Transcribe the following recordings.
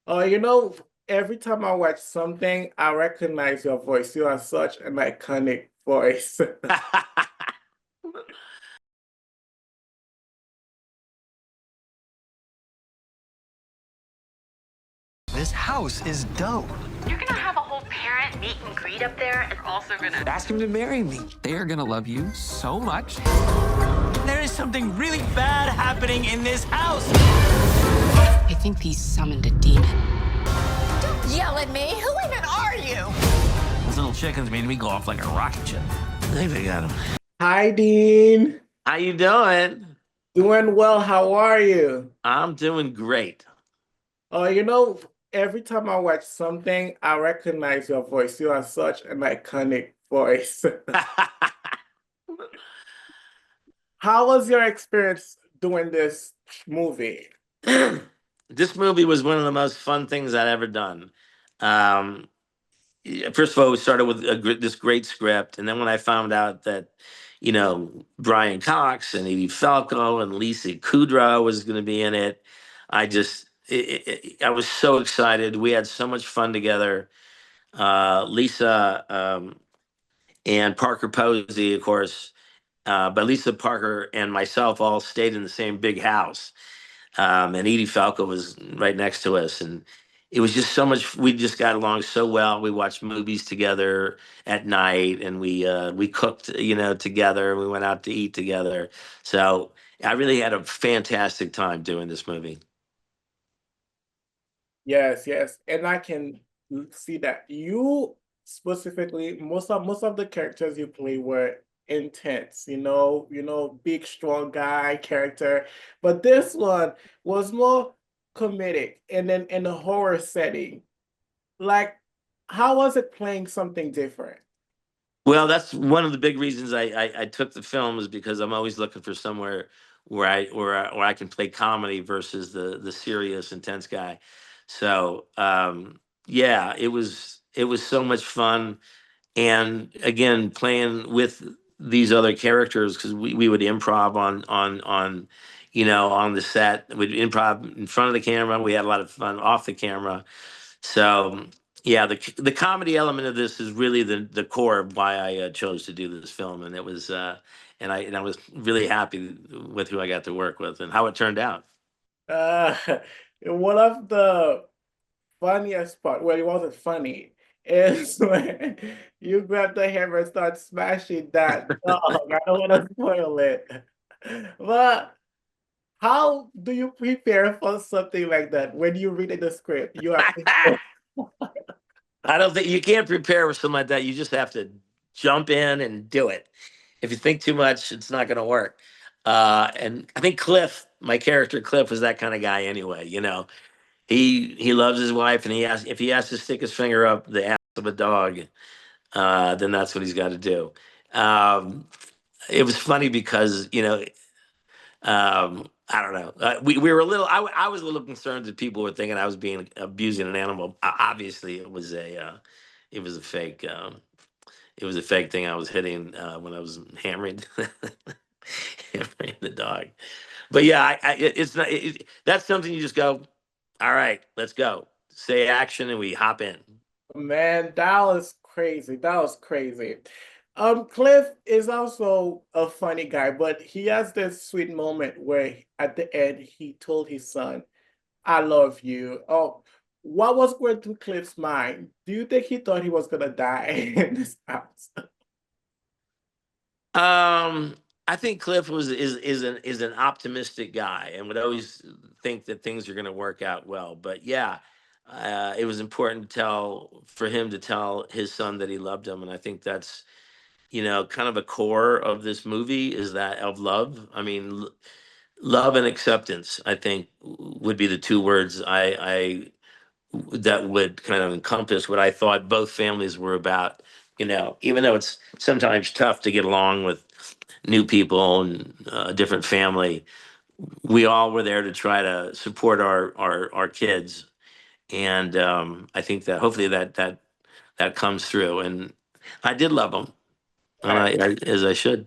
Every time I watch something, I recognize your voice. You are such an iconic voice. This house is dope. You're gonna have a whole parent meet and greet up there, and also gonna Ask him to marry me. They are gonna love you so much. There is something really bad happening in this house. I think he summoned a demon. don't yell at me. Who even are you? Those little chickens made me go off like a rocket ship. I think they got him. Hi, Dean. How you doing? Doing well. How are you? I'm doing great. Oh, every time I watch something, I recognize your voice. You are such an iconic voice. How was your experience doing this movie? This movie was one of the most fun things I'd ever done. Um, First of all, we started with this great script, and then when I found out that, Brian Cox and Edie Falco and Lisa Kudrow was going to be in it, I was so excited. We had so much fun together. Lisa and Parker Posey, of course, but Lisa Parker and myself all stayed in the same big house. And Edie Falco was right next to us, and it was just so much. We just got along so well. We watched movies together at night, and we cooked, together. We went out to eat together. So I really had a fantastic time doing this movie. Yes, yes. And I can see that you specifically, most of the characters you play were intense, big strong guy character. But this one was more comedic and then in a horror setting. Like, how was it playing something different? Well, that's one of the big reasons I took the film is because I'm always looking for somewhere where I can play comedy versus the serious intense guy. So yeah, it was so much fun, and again playing with these other characters because we would improv on the set. We'd improv in front of the camera. We had a lot of fun off the camera. So yeah, the comedy element of this is really the core of why I chose to do this film, and it was and I was really happy with who I got to work with and how it turned out. Uh, one of the funniest part, well, it wasn't funny, is when you grab the hammer and start smashing that dog. I don't want to spoil it. But how do you prepare for something like that when you read the script? You are I don't think you can't prepare for something like that. You just have to jump in and do it. If you think too much, it's not going to work. And I think Cliff, my character Cliff, was that kind of guy anyway. He loves his wife, and if he has to stick his finger up the ass of a dog, then that's what he's got to do. Um, it was funny because I don't know. We were a little. I was a little concerned that people were thinking I was being abusing an animal. Obviously, it was a fake. It was a fake thing I was hitting when I was hammering, hammering the dog. But yeah, it's not. That's something you just go. All right, let's go. Say action, and we hop in. Man, that was crazy. That was crazy. Cliff is also a funny guy, but he has this sweet moment where at the end he told his son, I love you. Oh, what was going through Cliff's mind? Do you think he thought he was gonna die in this house? I think Cliff is an optimistic guy and would always think that things are going to work out well. But yeah, it was important for him to tell his son that he loved him, and I think that's kind of a core of this movie is that of love. I mean, love and acceptance. I think would be the two words that would kind of encompass what I thought both families were about. Even though it's sometimes tough to get along with new people and a different family, we all were there to try to support our kids, and I think that hopefully that comes through. And I did love them, and Right. as I should.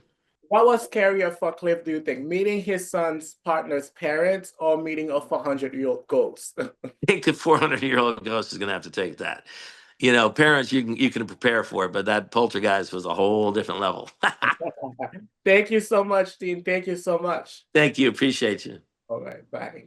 What was scarier for Cliff, do you think? Meeting his son's partner's parents or meeting a 400-year-old ghost? I think the 400-year-old ghost is going to have to take that. You know, parents, you can prepare for it, but that poltergeist was a whole different level. Thank you so much, Dean. Thank you so much. Thank you. Appreciate you. All right, bye.